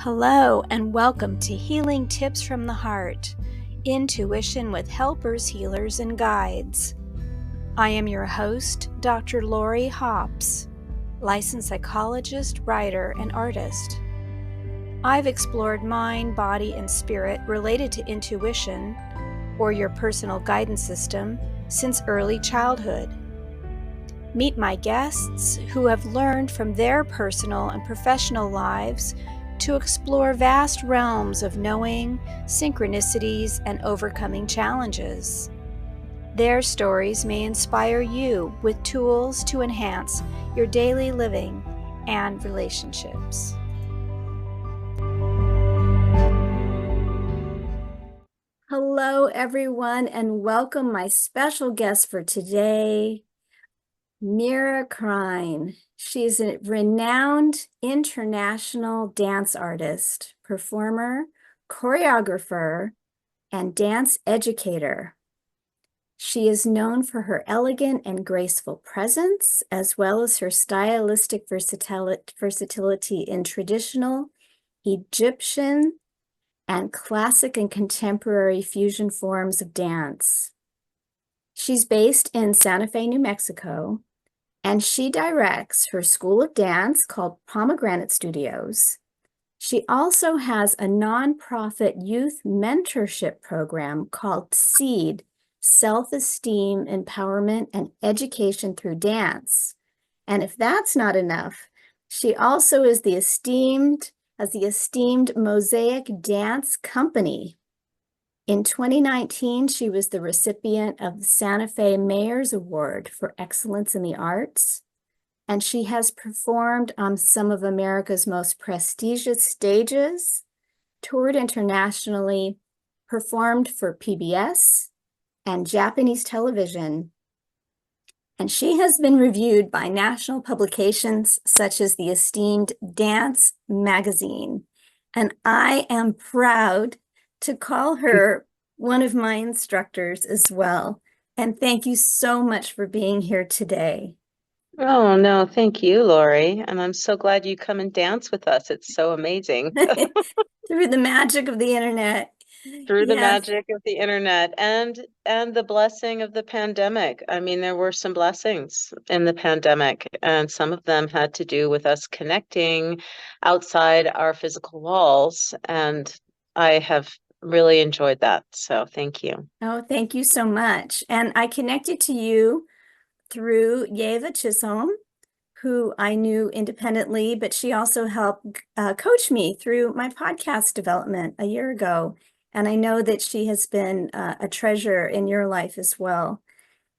Hello and welcome to Healing Tips from the Heart, Intuition with Helpers, Healers, and Guides. I am your host, Dr. Lori Hops, licensed psychologist, writer, and artist. I've explored mind, body, and spirit related to intuition, or your personal guidance system, since early childhood. Meet my guests who have learned from their personal and professional lives to explore vast realms of knowing, synchronicities, and overcoming challenges. Their stories may inspire you with tools to enhance your daily living and relationships. Hello, everyone, and welcome my special guest for today, Myra Krien. She is a renowned international dance artist, performer, choreographer, and dance educator. She is known for her elegant and graceful presence, as well as her stylistic versatility in traditional, Egyptian, and classic and contemporary fusion forms of dance. She's based in Santa Fe, New Mexico, and she directs her school of dance called Pomegranate Studios. She also has a nonprofit youth mentorship program called SEED, Self-esteem, Empowerment, and Education Through Dance. And if that's not enough, she also is the esteemed Mosaic Dance Company. In 2019, she was the recipient of the Santa Fe Mayor's Award for Excellence in the Arts, and she has performed on some of America's most prestigious stages, toured internationally, performed for PBS and Japanese television, and she has been reviewed by national publications such as the esteemed Dance magazine. And I am proud to call her one of my instructors as well. And thank you so much for being here today. Oh, no, thank you, Lori. And I'm so glad you come and dance with us. It's so amazing. Through the magic of the internet. Through the magic of the internet and the blessing of the pandemic. I mean, there were some blessings in the pandemic, and some of them had to do with us connecting outside our physical walls. And I have really enjoyed that. So thank you. Oh, thank you so much. And I connected to you through Yeva Chisholm, who I knew independently, but she also helped coach me through my podcast development a year ago. And I know that she has been a treasure in your life as well.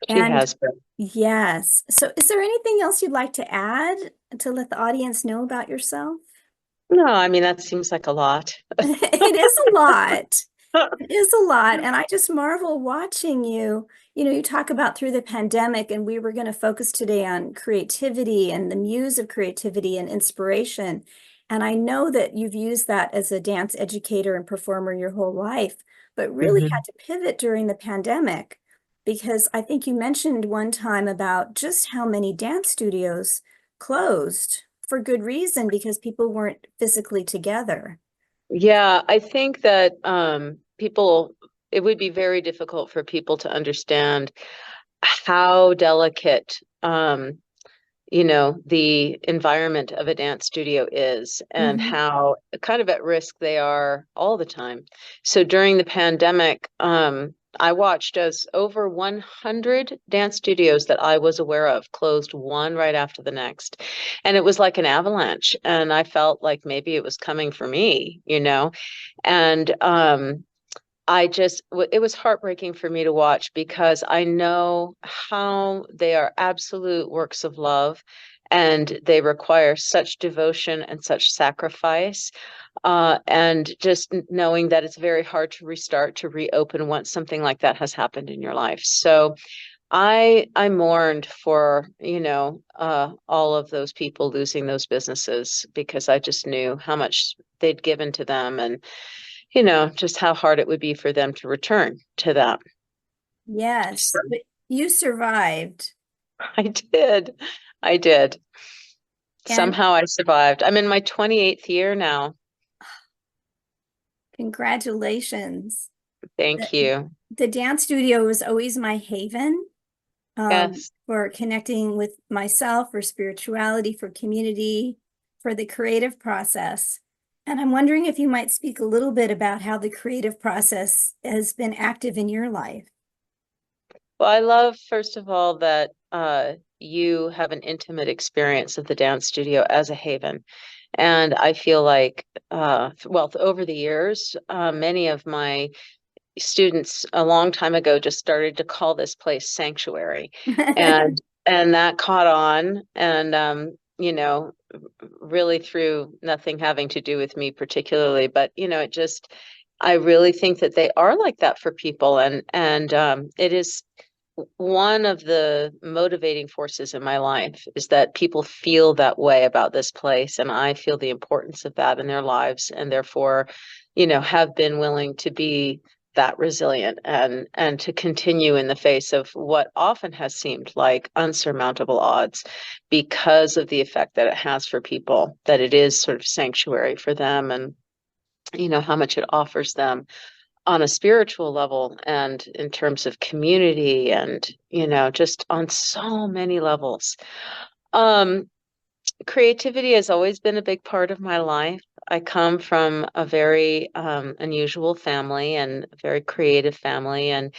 She has been. Yes. So is there anything else you'd like to add to let the audience know about yourself? No, I mean, that seems like a lot. It is a lot. It is a lot. And I just marvel watching you. You know, you talk about through the pandemic, and we were going to focus today on creativity and the muse of creativity and inspiration. And I know that you've used that as a dance educator and performer your whole life, but really had to pivot during the pandemic, because I think you mentioned one time about just how many dance studios closed for good reason, because people weren't physically together. Yeah, I think that it would be very difficult for people to understand how delicate, the environment of a dance studio is, and how kind of at risk they are all the time. So during the pandemic, I watched as over 100 dance studios that I was aware of closed one right after the next. And it was like an avalanche. And I felt like maybe it was coming for me, And it was heartbreaking for me to watch, because I know how they are absolute works of love, and they require such devotion and such sacrifice. And just knowing that it's very hard to restart, to reopen once something like that has happened in your life. So I mourned for, all of those people losing those businesses, because I just knew how much they'd given to them, and just how hard it would be for them to return to that. Yes, but you survived. I did. And Somehow I survived. I'm in my 28th year now. Congratulations. Thank The, you. the dance studio was always my haven Yes. for connecting with myself, for spirituality, for community, for the creative process. And I'm wondering if you might speak a little bit about how the creative process has been active in your life. Well, I love, first of all, that you have an intimate experience of the dance studio as a haven. And I feel like, well, over the years, many of my students a long time ago just started to call this place sanctuary, and that caught on, and really through nothing having to do with me particularly, but it just, I really think that they are like that for people, and it is one of the motivating forces in my life is that people feel that way about this place, and I feel the importance of that in their lives, and therefore, have been willing to be that resilient and to continue in the face of what often has seemed like unsurmountable odds because of the effect that it has for people, that it is sort of sanctuary for them, and how much it offers them on a spiritual level and in terms of community and just on so many levels. um Creativity has always been a big part of my life. I come from a very unusual family and a very creative family, and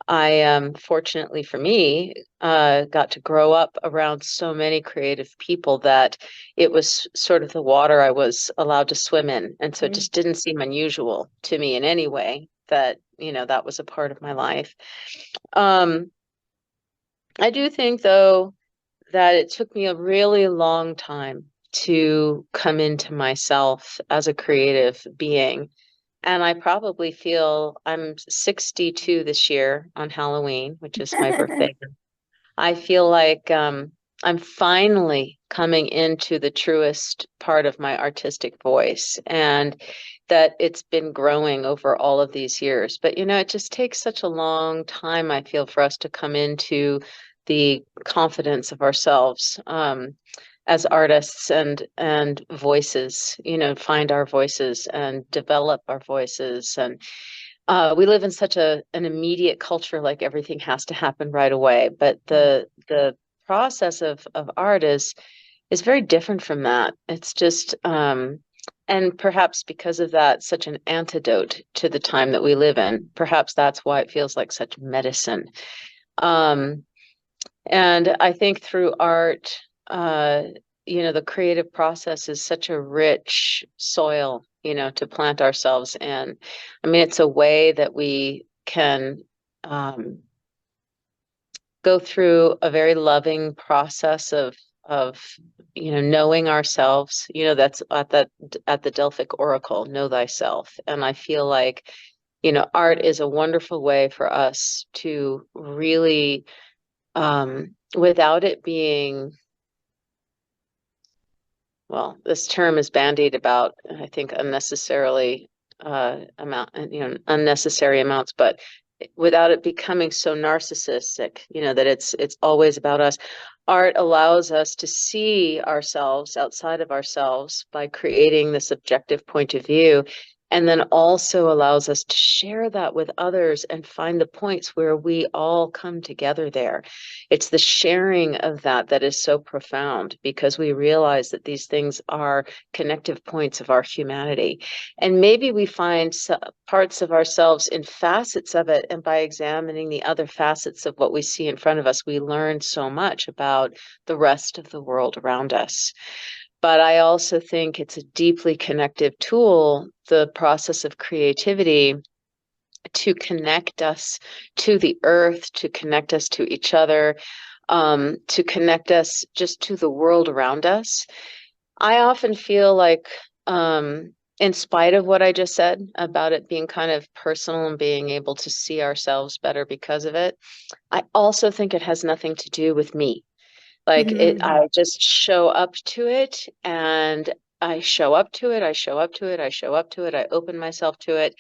I fortunately for me got to grow up around so many creative people that it was sort of the water I was allowed to swim in, and so it Mm. just didn't seem unusual to me in any way that that was a part of my life. Um, I do think though that it took me a really long time to come into myself as a creative being. And I probably feel I'm 62 this year on Halloween, which is my birthday. I feel like I'm finally coming into the truest part of my artistic voice, and that it's been growing over all of these years. But it just takes such a long time, I feel, for us to come into the confidence of ourselves as artists and voices, find our voices and develop our voices. And we live in such an immediate culture, like everything has to happen right away. But Right. the process of art is very different from that. It's just and perhaps because of that, such an antidote to the time that we live in. Perhaps that's why it feels like such medicine. Um, and I think through art, the creative process is such a rich soil, to plant ourselves in. I mean, it's a way that we can um, go through a very loving process of knowing ourselves. That's at the Delphic Oracle, know thyself. And I feel like art is a wonderful way for us to really without it being, well, this term is bandied about, I think, unnecessarily unnecessary amounts, but without it becoming so narcissistic, that it's always about us. Art allows us to see ourselves outside of ourselves by creating this objective point of view, and then also allows us to share that with others and find the points where we all come together there. It's the sharing of that is so profound, because we realize that these things are connective points of our humanity. And maybe we find parts of ourselves in facets of it. And by examining the other facets of what we see in front of us, we learn so much about the rest of the world around us. But I also think it's a deeply connective tool, the process of creativity, to connect us to the earth, to connect us to each other, to connect us just to the world around us. I often feel like, in spite of what I just said about it being kind of personal and being able to see ourselves better because of it, I also think it has nothing to do with me. Like Mhm. I just show up to it, and I show up to it, I show up to it, I show up to it, I open myself to it,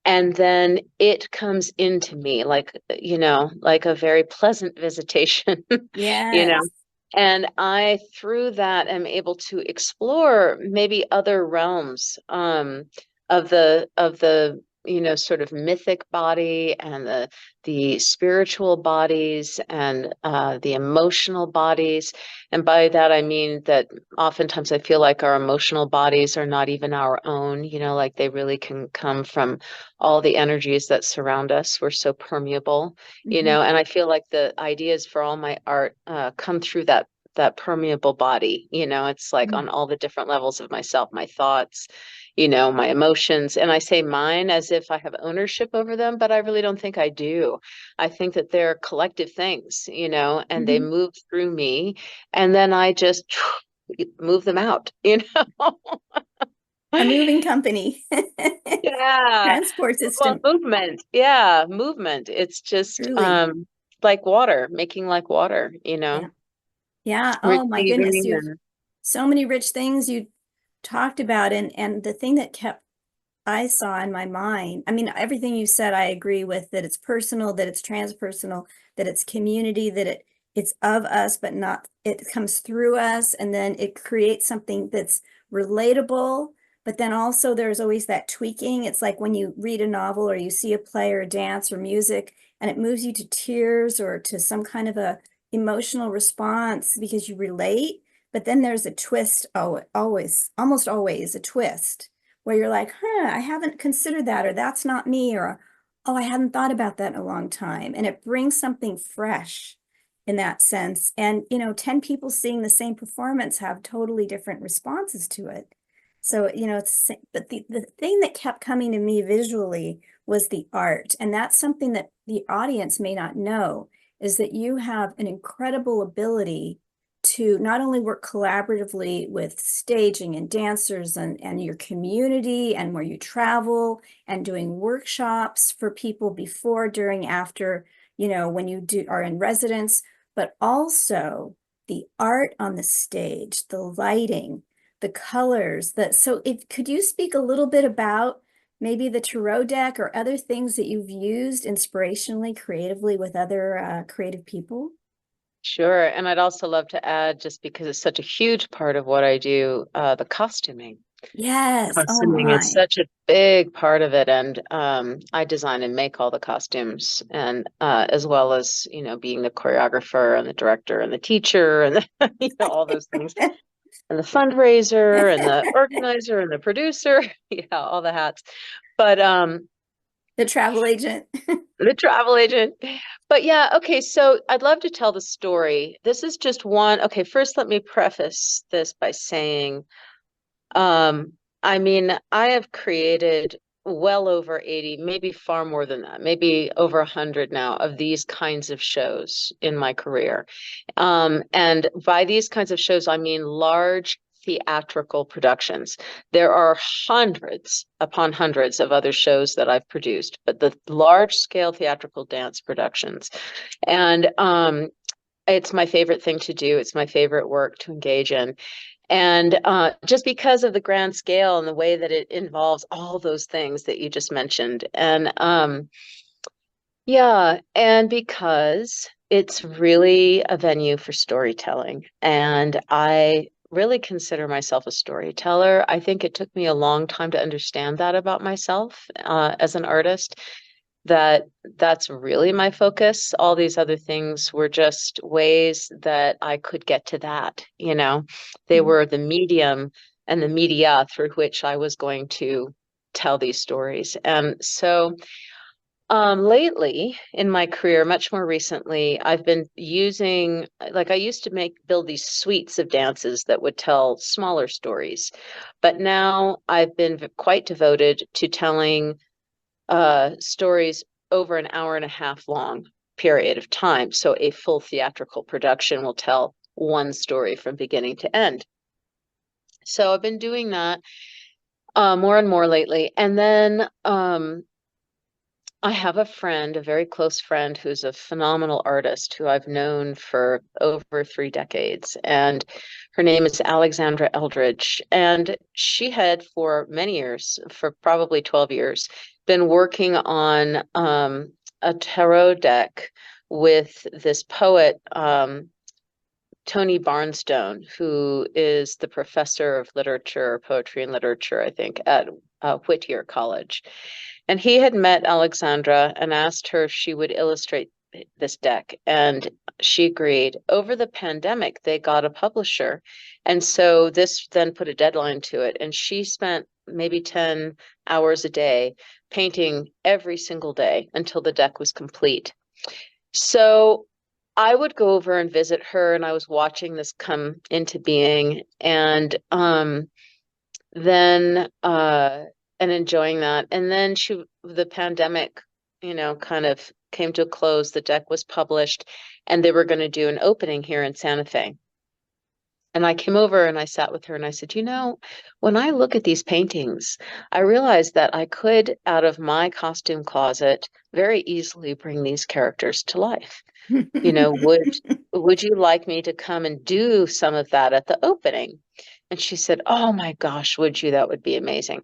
and then it comes into me like like a very pleasant visitation. you know Yes. and I, through that, am able to explore maybe other realms of the sort of mythic body and the spiritual bodies and the emotional bodies. And by that I mean that oftentimes I feel like our emotional bodies are not even our own, like they really can come from all the energies that surround us. We're so permeable, Mhm. and I feel like the ideas for all my art come through that permeable body. It's like Mhm. on all the different levels of myself, my thoughts, my emotions. And I say mine as if I have ownership over them, but I really don't think I do. I think that they're collective things, and they Mhm. move through me, and then I just move them out. A moving company. Yeah. Transport Well, system, movement. Yeah, movement. It's just truly. like water, making like water, Yeah. Yeah. Oh my goodness. receiving You have and so many rich things you talked about. And the thing that kept I saw in my mind, I mean, everything you said, I agree with, that it's personal, that it's transpersonal, that it's community, that it's of us, but not, it comes through us. And then it creates something that's relatable. But then also there's always that tweaking. It's like when you read a novel or you see a play or a dance or music, and it moves you to tears or to some kind of a emotional response because you relate. But then there's a twist, oh, always, almost always a twist where you're like, I haven't considered that, or that's not me, or oh, I hadn't thought about that in a long time. And it brings something fresh in that sense. And 10 people seeing the same performance have totally different responses to it. So, but the thing that kept coming to me visually was the art. And that's something that the audience may not know, is that you have an incredible ability to not only work collaboratively with staging and dancers and your community and where you travel and doing workshops for people before, during, after, when you are in residence, but also the art on the stage, the lighting, the colors, so if could you speak a little bit about maybe the tarot deck or other things that you've used inspirationally, creatively with other creative people? sure. And I'd also love to add, just because it's such a huge part of what I do, the costuming. Yes. Oh Costuming is my. such a big part of it, and I design and make all the costumes, and as well as being the choreographer and the director and the teacher and all those things, and the fundraiser and the organizer and the producer, yeah, all the hats. But The travel agent. the travel agent. But yeah, okay, so I'd love to tell the story. This is just one. Okay, first let me preface this by saying, um, I mean, I have created well over 80, maybe far more than that, maybe over 100 now of these kinds of shows in my career. And by these kinds of shows, I mean large theatrical productions. There are hundreds upon hundreds of other shows that I've produced, but the large scale theatrical dance productions. And it's my favorite thing to do. It's my favorite work to engage in. And just because of the grand scale and the way that it involves all those things that you just mentioned. And yeah, and because it's really a venue for storytelling. And I really consider myself a storyteller. I think it took me a long time to understand that about myself as an artist, that that's really my focus. All these other things were just ways that I could get to that. They Mhm. were the medium and the media through which I was going to tell these stories. And so lately in my career, much more recently, I've been using, like I used to build these suites of dances that would tell smaller stories, but now I've been quite devoted to telling stories over an hour and a half long period of time. So a full theatrical production will tell one story from beginning to end. So I've been doing that more and more lately. And then I have a friend, a very close friend, who's a phenomenal artist who I've known for over 3 decades. And her name is Alexandra Eldridge. And she had, for many years, for probably 12 years, been working on a tarot deck with this poet, Tony Barnstone, who is the professor of literature, poetry and literature, I think, at Whittier College. And he had met Alexandra and asked her if she would illustrate this deck. And she agreed. Over the pandemic, they got a publisher. And so this then put a deadline to it. And she spent maybe 10 hours a day painting every single day until the deck was complete. So I would go over and visit her, and I was watching this come into being, and then and enjoying that. And then the pandemic, kind of came to a close. The deck was published, and they were going to do an opening here in Santa Fe. And I came over and I sat with her and I said, when I look at these paintings, I realized that I could, out of my costume closet, very easily bring these characters to life. Would you like me to come and do some of that at the opening? And she said, oh my gosh, would you? That would be amazing.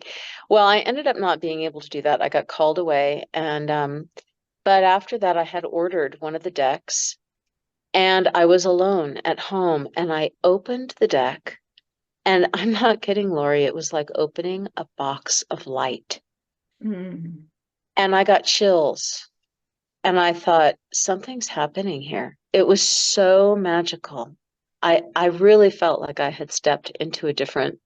Well, I ended up not being able to do that. I got called away. And but after that, I had ordered one of the decks. And I was alone at home and I opened the deck, and I'm not kidding, Lori, it was like opening a box of light. Mm. And I got chills and I thought, something's happening here. It was so magical. I really felt like I had stepped into a different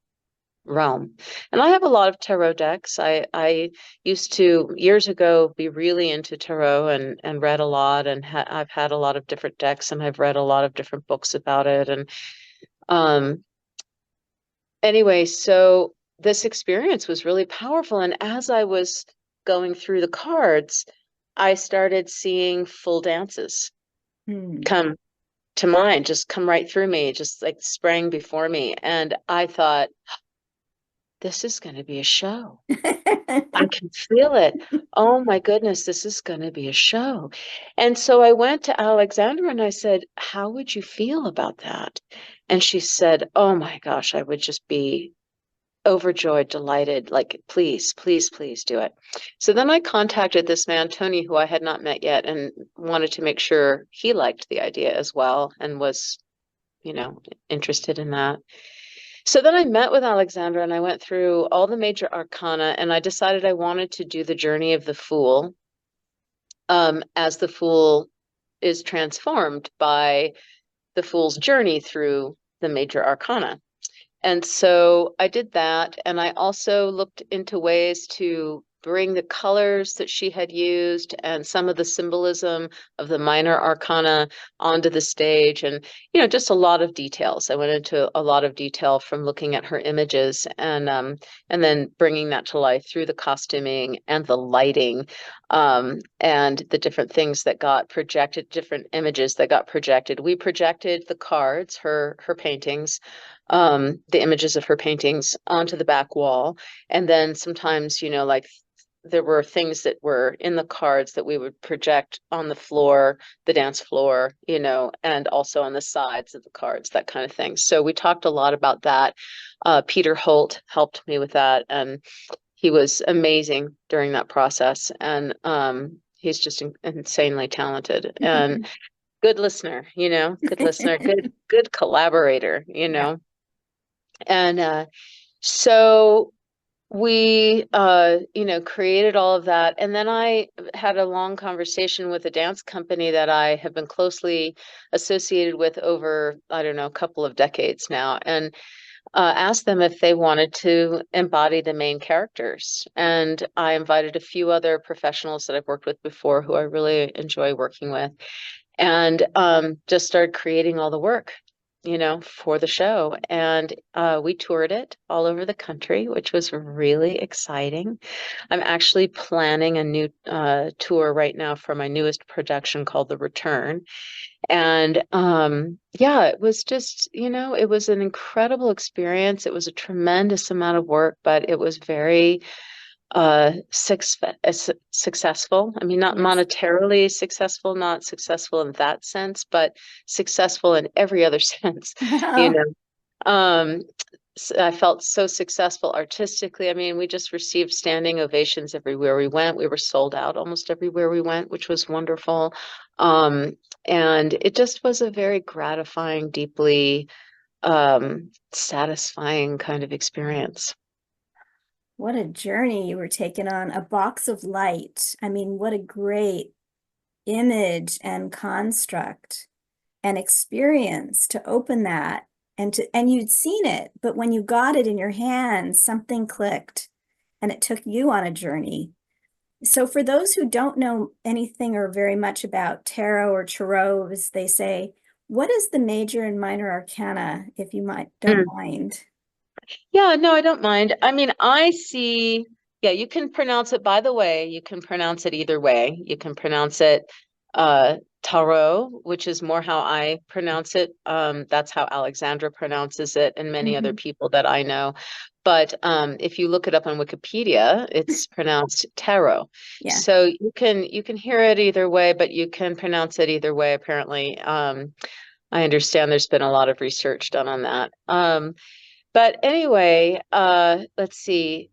realm. And I have a lot of tarot decks. I used to years ago be really into tarot and read a lot, and I've had a lot of different decks, and I've read a lot of different books about it. And um anyway, so this experience was really powerful. And as I was going through the cards, I started seeing full dances come to mind, just come right through me, just like sprang before me. And I thought, this is going to be a show. I can feel it. Oh my goodness, this is going to be a show. And so I went to Alexandra and I said, how would you feel about that? And she said, oh my gosh, I would just be overjoyed, delighted, like, please, please, please do it. So then I contacted this man, Tony, who I had not met yet, and wanted to make sure he liked the idea as well and was, interested in that. So then I met with Alexandra and I went through all the major arcana, and I decided I wanted to do the journey of the Fool, as the Fool is transformed by the Fool's journey through the major arcana. And so I did that. And I also looked into ways to bring the colors that she had used and some of the symbolism of the minor arcana onto the stage. And, just a lot of details. I went into a lot of detail from looking at her images and then bringing that to life through the costuming and the lighting, and the different things that got projected, different images that got projected. We projected the cards, her paintings, the images of her paintings onto the back wall. And then sometimes, like there were things that were in the cards that we would project on the floor, the dance floor, and also on the sides of the cards, that kind of thing. So we talked a lot about that. Peter Holt helped me with that, and he was amazing during that process. And he's just insanely talented and good listener, good collaborator, Yeah. And so we, created all of that. And then I had a long conversation with a dance company that I have been closely associated with over, I don't know, a couple of decades now, and asked them if they wanted to embody the main characters. And I invited a few other professionals that I've worked with before who I really enjoy working with, and just started creating all the work, for the show. And we toured it all over the country, which was really exciting. I'm actually planning a new tour right now for my newest production called The Return. And yeah, it was just, it was an incredible experience. It was a tremendous amount of work, but it was very successful. I mean, not Yes. monetarily successful, not successful in that sense, but successful in every other sense, you know. Um, I felt so successful artistically. I mean, we just received standing ovations everywhere we went. We were sold out almost everywhere we went, which was wonderful. Um, and it just was a very gratifying, deeply satisfying kind of experience. What a journey you were taken on. A box of light. I mean, what a great image and construct and experience to open that and you'd seen it, but when you got it in your hands, something clicked and it took you on a journey. So for those who don't know anything or very much about tarot or tarot, as they say, what is the major and minor arcana, if you might don't mind? Yeah, no, I don't mind. I mean, I see, yeah, you can pronounce it, by the way, you can pronounce it either way. You can pronounce it tarot, which is more how I pronounce it. That's how Alexandra pronounces it and many other Mhm. people that I know. But if you look it up on Wikipedia, it's pronounced tarot. Yeah. So you can hear it either way, but you can pronounce it either way, apparently. I understand there's been a lot of research done on that. But anyway, let's see.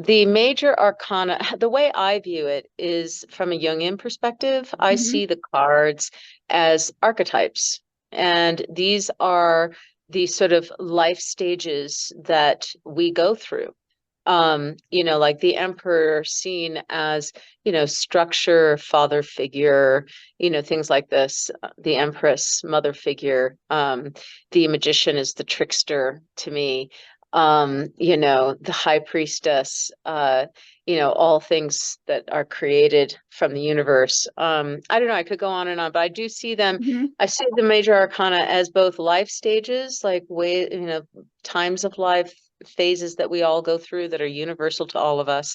The major arcana, the way I view it is from a Jungian perspective. I Mhm. see the cards as archetypes, and these are the sort of life stages that we go through. Like the emperor seen as, structure, father figure, things like this. The empress, mother figure. The magician is the trickster to me. The high priestess, all things that are created from the universe. I don't know, I could go on and on, but I do see them. Mhm. I see the major arcana as both life stages, like times of life, phases that we all go through that are universal to all of us.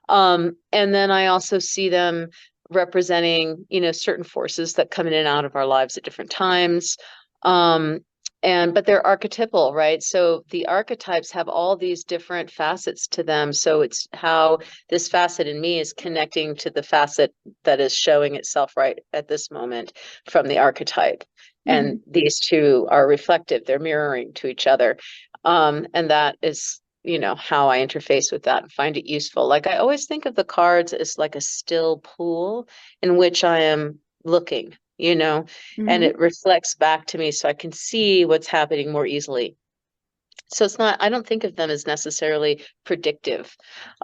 And then I also see them representing, certain forces that come in and out of our lives at different times. Um, but they're archetypal, right? So the archetypes have all these different facets to them. So it's how this facet in me is connecting to the facet that is showing itself right at this moment from the archetype. And Mhm. these two are reflective, they're mirroring to each other. And that is, how I interface with that and find it useful. Like I always think of the cards as like a still pool in which I am looking, and Mhm. it reflects back to me so I can see what's happening more easily. So it's not, I don't think of them as necessarily predictive.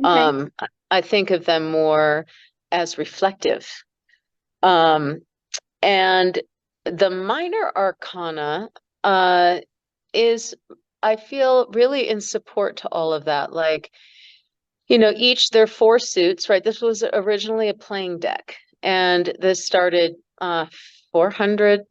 Okay. I think of them more as reflective. Um, and the minor arcana is, I feel, really in support to all of that. Like, each their four suits, right? This was originally a playing deck, and this started 400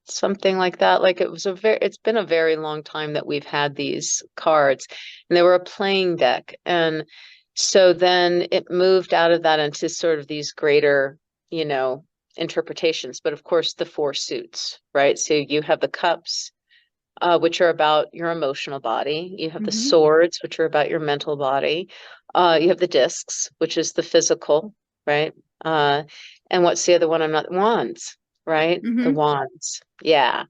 something like that. Like it's been a very long time that we've had these cards, and they were a playing deck. And so then it moved out of that into sort of these greater, you know, interpretations. But of course, the four suits, right? So you have the cups, which are about your emotional body. You have the Mhm. swords, which are about your mental body. You have the discs, which is the physical, right? Uh, and what's the other one? I'm not wands, right? The Mhm. wands. Yeah.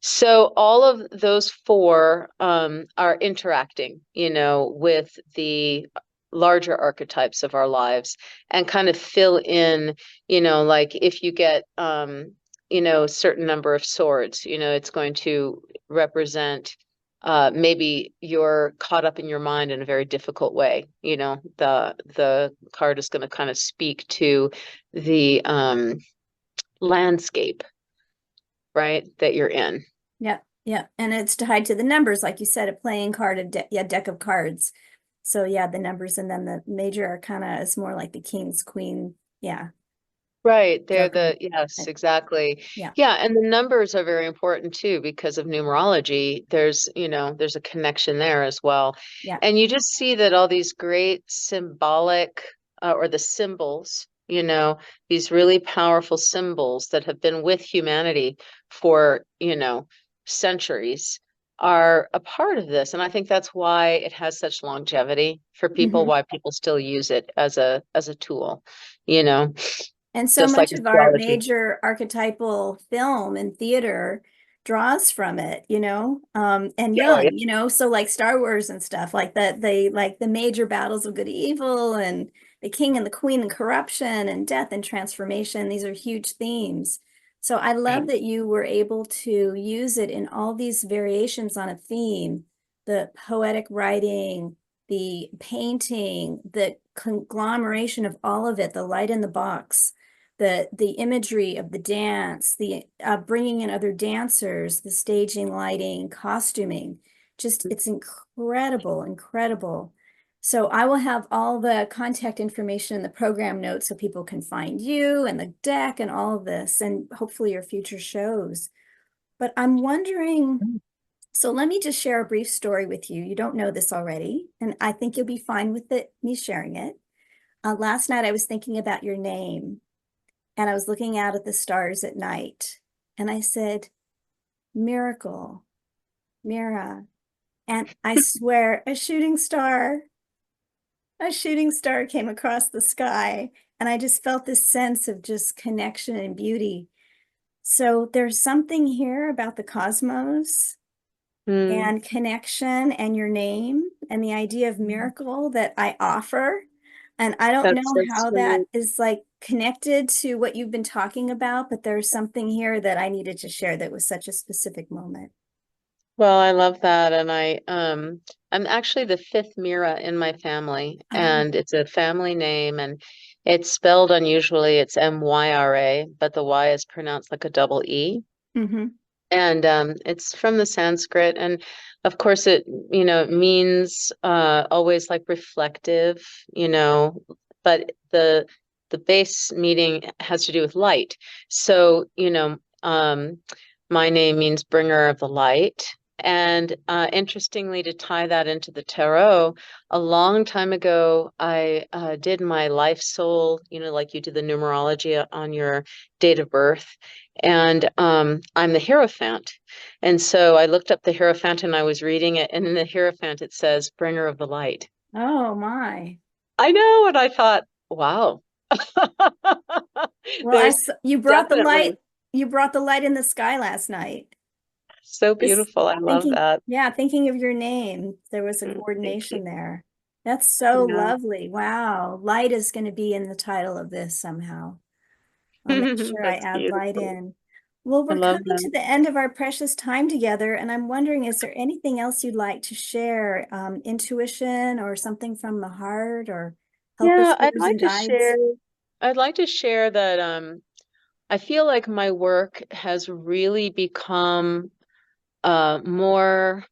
So all of those four are interacting, with the larger archetypes of our lives and kind of fill in, like if you get, a certain number of swords, it's going to represent maybe you're caught up in your mind in a very difficult way. The card is going to kind of speak to the landscape, right, that you're in. Yeah. Yeah. And it's tied to the numbers, like you said, a playing card, yeah, deck of cards. So yeah, the numbers, and then the major arcana is more like the kings, queen. Yeah. Right. They're Joker. yes, Uh, exactly. Yeah. Yeah. And the numbers are very important too because of numerology. There's a connection there as well. Yeah. And you just see that all these great symbolic or the symbols, these really powerful symbols that have been with humanity for, centuries are a part of this. And I think that's why it has such longevity for people, Mhm. why people still use it as a tool, you know. And so Just like much of our astrology. major archetypal film and theater draws from it, and Yeah, yeah. Jung, so like Star Wars and stuff like that, they like the major battles of good and evil and the king and the queen and corruption and death and transformation. These are huge themes. So I love Right. that you were able to use it in all these variations on a theme, the poetic writing, the painting, the conglomeration of all of it, the light in the box, the imagery of the dance, the bringing in other dancers, the staging, lighting, costuming. Just it's incredible, incredible. So I will have all the contact information in the program notes so people can find you and the deck and all of this, and hopefully your future shows. But I'm wondering, so let me just share a brief story with you. You don't know this already, and I think you'll be fine with me sharing it. Last night I was thinking about your name, and I was looking out at the stars at night, and I said, "Miracle, Mira." And I swear, a shooting star came across the sky, and I just felt this sense of just connection and beauty. So there's something here about the cosmos Mm, and connection and your name and the idea of miracle that I offer. And I don't that's know so how that sweet. is like connected to what you've been talking about, but there's something here that I needed to share that was such a specific moment. Well, I love that. And I'm actually the fifth Mira in my family, Oh, and it's a family name, and it's spelled unusually. It's Myra, but the Y is pronounced like a double E. mm-hmm. And it's from the Sanskrit, and of course it means always like reflective, you know, but the base meaning has to do with light. So, my name means bringer of the light. And interestingly, to tie that into the tarot, a long time ago, I did my life soul, like you do the numerology on your date of birth. And I'm the Hierophant. And so I looked up the Hierophant and I was reading it. And in the Hierophant, it says, bringer of the light. Oh my. I know. And I thought, wow, Well, there's you brought the definitely light. You brought the light in the sky last night. so Just beautiful. I love thinking, that. yeah, thinking of your name, there was a Thank you. coordination there. That's so Yeah. lovely. Wow. Light is going to be in the title of this somehow. I'll make sure I That's add light beautiful. in. Well, I we're love coming to that. the end of our precious time together, and I'm wondering, is there anything else you'd like to share? Intuition or something from the heart or Yeah, helpers and guides? I'd like to share that I feel like my work has really become more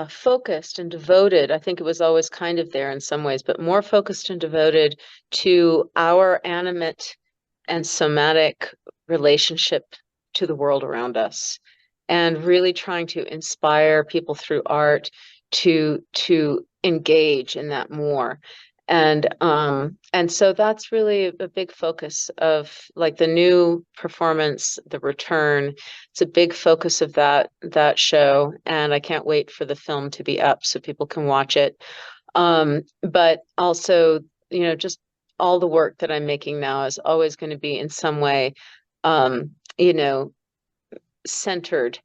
focused and devoted. I think it was always kind of there in some ways, but more focused and devoted to our animate and somatic relationship to the world around us, and really trying to inspire people through art to engage in that more. And so that's really a big focus of like the new performance, The Return. It's a big focus of that show, and I can't wait for the film to be up so people can watch it. But also, just all the work that I'm making now is always going to be in some way, um, you know, centered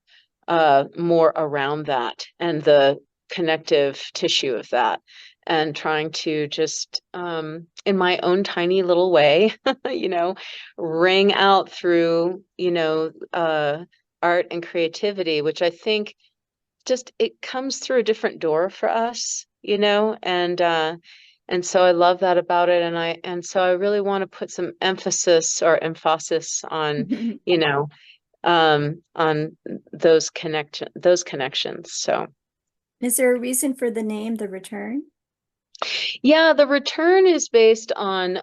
more around that and the connective tissue of that, and trying to just, in my own tiny little way, ring out through, art and creativity, which I think just it comes through a different door for us, and so I love that about it, and so I really want to put some emphasis on, you know, on those connections. So Is there a reason for the name, The Return? yeah, the return is based on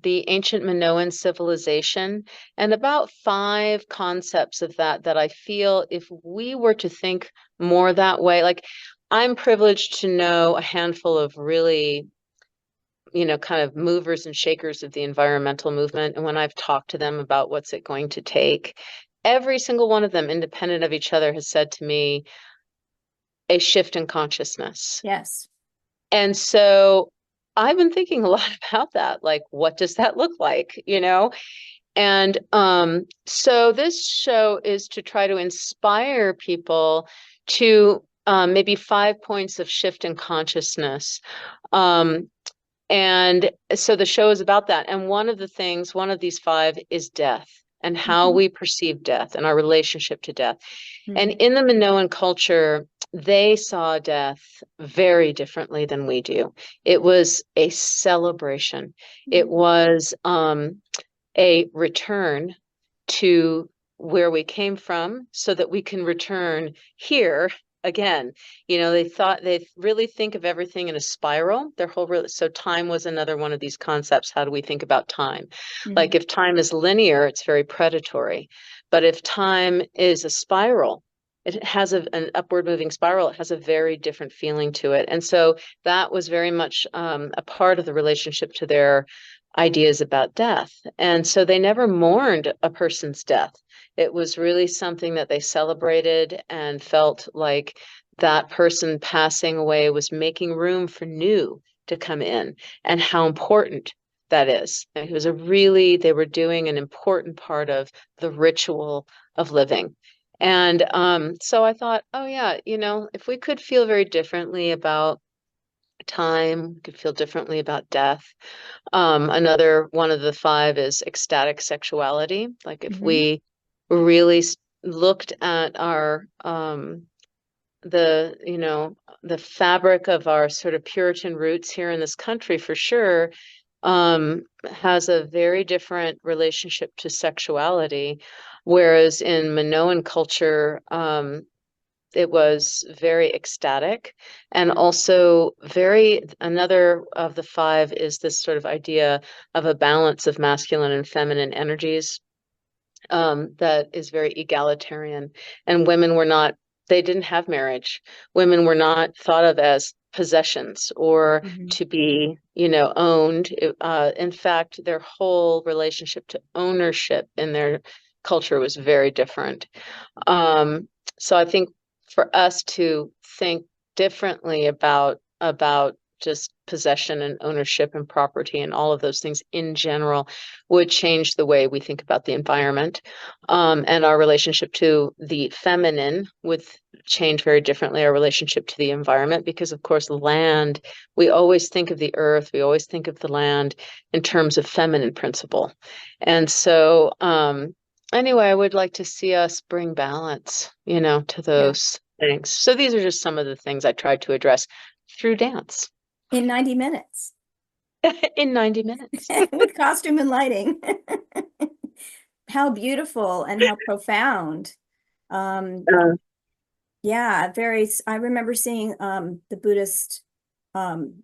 the ancient Minoan civilization, and about five concepts of that I feel if we were to think more that way, like I'm privileged to know a handful of really, kind of movers and shakers of the environmental movement. And when I've talked to them about what's it going to take, every single one of them, independent of each other, has said to me, a shift in consciousness. Yes. And so I've been thinking a lot about that. Like, what does that look like? And so this show is to try to inspire people to maybe 5 points of shift in consciousness. Um, and so the show is about that. And one of these five is death and how Mhm. we perceive death and our relationship to death. And Mhm. in the Minoan culture, they saw death very differently than we do. It was a celebration. It Mhm. was a return to where we came from so that we can return here again. They really think of everything in a spiral. So time was another one of these concepts. How do we think about time? Like Mhm. if time is linear, it's very predatory. But if time is a spiral, it has an upward moving spiral. It has a very different feeling to it. And so that was very much a part of the relationship to their ideas about death. And so they never mourned a person's death. It was really something that they celebrated and felt like that person passing away was making room for new to come in, and how important that is. And they were doing an important part of the ritual of living. And so I thought, oh yeah, if we could feel very differently about time, we could feel differently about death. Another one of the five is ecstatic sexuality. Like if Mhm. we really looked at our the the fabric of our sort of Puritan roots here in this country, for sure, has a very different relationship to sexuality, whereas in Minoan culture, it was very ecstatic, and also another of the five is this sort of idea of a balance of masculine and feminine energies, that is very egalitarian. And they didn't have marriage. Women were not thought of as possessions or Mhm. to be, owned. In fact, their whole relationship to ownership in their culture was very different. So I think for us to think differently about just possession and ownership and property and all of those things in general would change the way we think about the environment. And our relationship to the feminine would change very differently, our relationship to the environment, because of course land, we always think of the earth, we always think of the land in terms of feminine principle. And so anyway, I would like to see us bring balance, to Yeah. those things. So these are just some of the things I tried to address through dance In 90 minutes in 90 minutes. with costume and lighting. How beautiful and how profound. Um, Uh, yeah, I remember seeing the Buddhist um,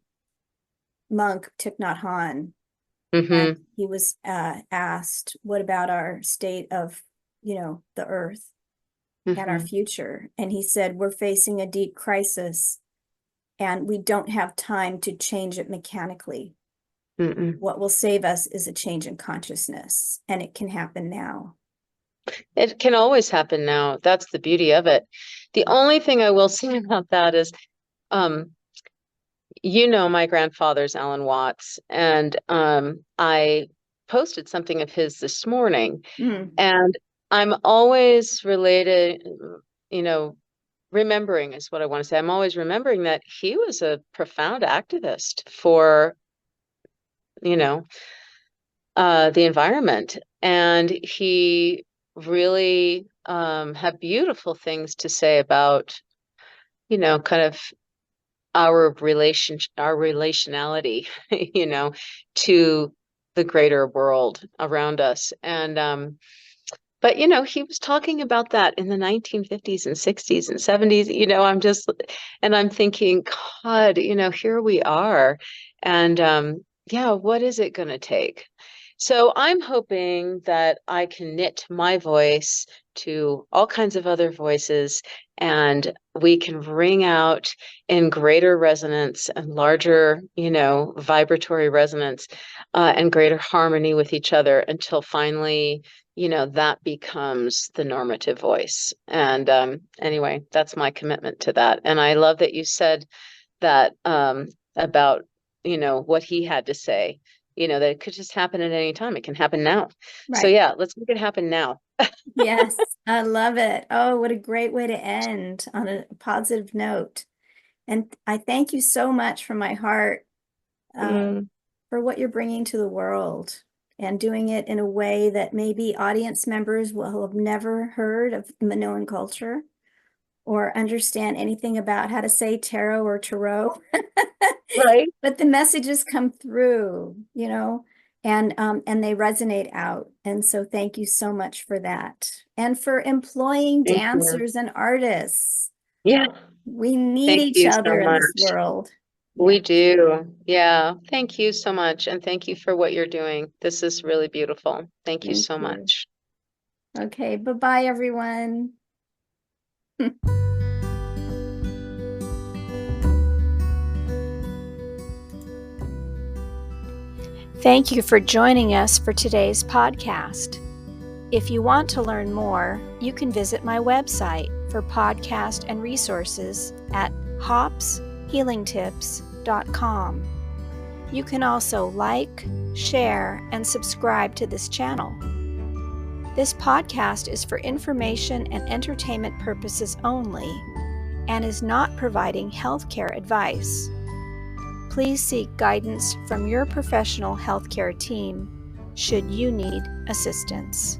monk Thich Nhat Hanh, and mhm, he was asked, "What about our state of, the earth and our mhm, future?" And he said, "We're facing a deep crisis, and we don't have time to change it mechanically. mm-mm. What will save us is a change in consciousness, and it can happen now." It can always happen now. That's the beauty of it. The only thing I will say about that is, um, my grandfather's Alan Watts, and I posted something of his this morning, Mm. and I'm always you know, remembering is what I want to say. I'm always remembering that he was a profound activist for, you know, the environment. And he really had beautiful things to say about, kind of our relationality, to the greater world around us. And but he was talking about that in the 1950s and 60s and 70s. And I'm thinking, God, here we are. And yeah, what is it going to take? So I'm hoping that I can knit my voice to all kinds of other voices, and we can ring out in greater resonance and larger, vibratory resonance, and greater harmony with each other until finally, that becomes the normative voice. And anyway, that's my commitment to that. And I love that you said that about, what he had to say, that it could just happen at any time. It can happen now. So Right. yeah, let's make it happen now. Yes, I love it. Oh, what a great way to end on a positive note. And I thank you so much from my heart Mm, for what you're bringing to the world and doing it in a way that maybe audience members will have never heard of Minoan culture or understand anything about how to say tarot or tarot. right. But the messages come through, and they resonate out. And so thank you so much for that. And for employing Thank you. dancers and artists. Yeah. We need Thank each you so other in this much. world. Yeah, We do. Yeah. Thank you so much. And thank you for what you're doing. This is really beautiful. Thank you thank so you. much. Okay, bye-bye, everyone. Thank you for joining us for today's podcast. If you want to learn more, you can visit my website for podcast and resources at hopshealingtips.com. You can also like, share, and subscribe to this channel. This podcast is for information and entertainment purposes only and is not providing healthcare advice. Please seek guidance from your professional healthcare team should you need assistance.